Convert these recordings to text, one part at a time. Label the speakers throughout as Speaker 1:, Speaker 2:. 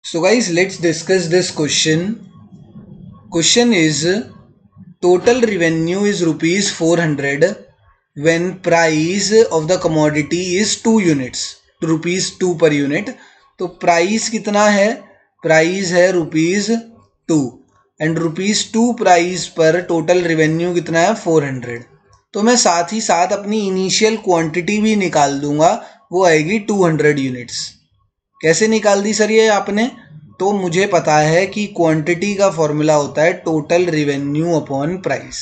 Speaker 1: So guys, let's discuss this question. Question is, total revenue is rupees 400 when price of the commodity is 2 units, rupees 2 per unit. तो price कितना है? Price है rupees 2 and rupees 2 price पर total revenue कितना है? 400. तो मैं साथ ही साथ अपनी इनिशियल क्वांटिटी भी निकाल दूंगा, वो आएगी 200 यूनिट्स. कैसे निकाल दी सर ये आपने? तो मुझे पता है कि क्वांटिटी का फॉर्मूला होता है टोटल रिवेन्यू अपॉन प्राइस.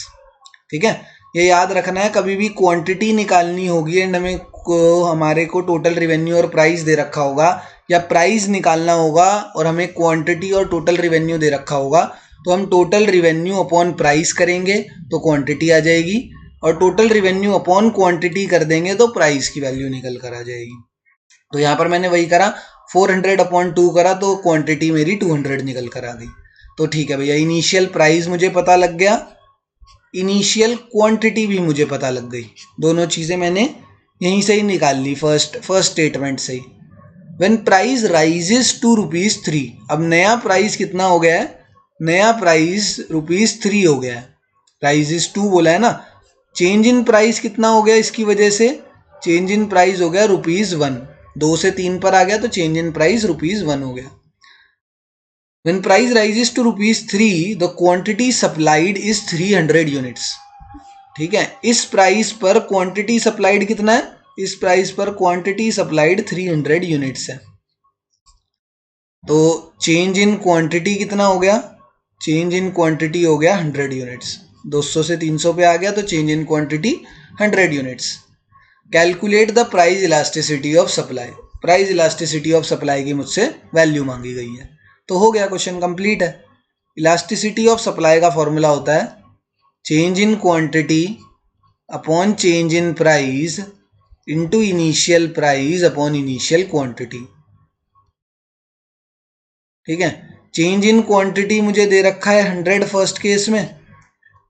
Speaker 1: ठीक है, ये याद रखना है. कभी भी क्वांटिटी निकालनी होगी एंड हमारे को टोटल रिवेन्यू और प्राइस दे रखा होगा, या प्राइस निकालना होगा और हमें क्वांटिटी और टोटल रिवेन्यू दे रखा होगा, तो हम टोटल रिवेन्यू अपॉन प्राइस करेंगे तो क्वांटिटी आ जाएगी, और टोटल रिवेन्यू अपॉन क्वांटिटी कर देंगे तो प्राइस की वैल्यू निकल कर आ जाएगी. तो यहाँ पर मैंने वही करा, 400 अपॉन 2 करा तो क्वांटिटी मेरी 200 निकल कर आ गई. तो ठीक है भैया, इनिशियल प्राइस मुझे पता लग गया, इनिशियल क्वांटिटी भी मुझे पता लग गई. दोनों चीज़ें मैंने यहीं से ही निकाल ली, फर्स्ट स्टेटमेंट से ही. व्हेन प्राइस राइजेस टू ₹3, अब नया प्राइस कितना हो गया है? नया प्राइस ₹3 हो गया है. राइजेस टू बोला है ना. चेंज इन प्राइस कितना हो गया इसकी वजह से? चेंज इन प्राइस हो गया ₹1. 2 से 3 पर आ गया तो चेंज इन प्राइस ₹1 हो गया. When price rises to ₹3, the quantity supplied is 300 units. ठीक है, इस प्राइस पर क्वांटिटी सप्लाइड कितना है? इस प्राइस पर क्वांटिटी सप्लाइड 300 यूनिट्स है. तो चेंज इन क्वांटिटी कितना हो गया? चेंज इन क्वांटिटी हो गया 100 यूनिट्स. 200 से 300 पे आ गया तो change in quantity 100 units. Calculate the price elasticity of supply. Price elasticity of supply की मुझसे वैल्यू मांगी गई है. तो हो गया, क्वेश्चन कंप्लीट है. इलास्टिसिटी ऑफ सप्लाई का फॉर्मूला होता है change in quantity upon change in price into initial price upon initial quantity. ठीक है, चेंज इन क्वांटिटी मुझे दे रखा है 100 फर्स्ट केस में.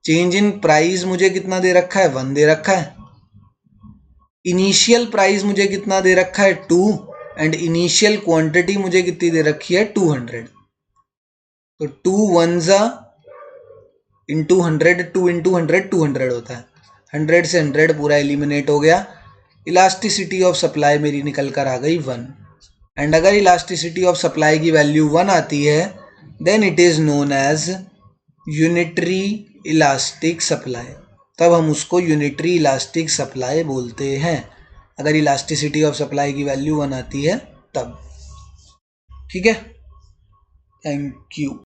Speaker 1: चेंज इन प्राइस मुझे कितना दे रखा है? 1 दे रखा है. इनिशियल प्राइस मुझे कितना दे रखा है? 2. एंड इनिशियल क्वांटिटी मुझे कितनी दे रखी है? 200. तो 2 1s इंटू 100, 2 इंटू 100 200 होता है. 100 से 100 पूरा एलिमिनेट हो गया. इलास्टिसिटी ऑफ सप्लाई मेरी निकल कर आ गई 1. एंड अगर इलास्टिसिटी ऑफ सप्लाई की वैल्यू 1 आती है then it is known as unitary elastic supply. तब हम उसको यूनिटरी इलास्टिक सप्लाई बोलते हैं, अगर इलास्टिसिटी ऑफ सप्लाई की वैल्यू 1 आती है तब. ठीक है, थैंक यू.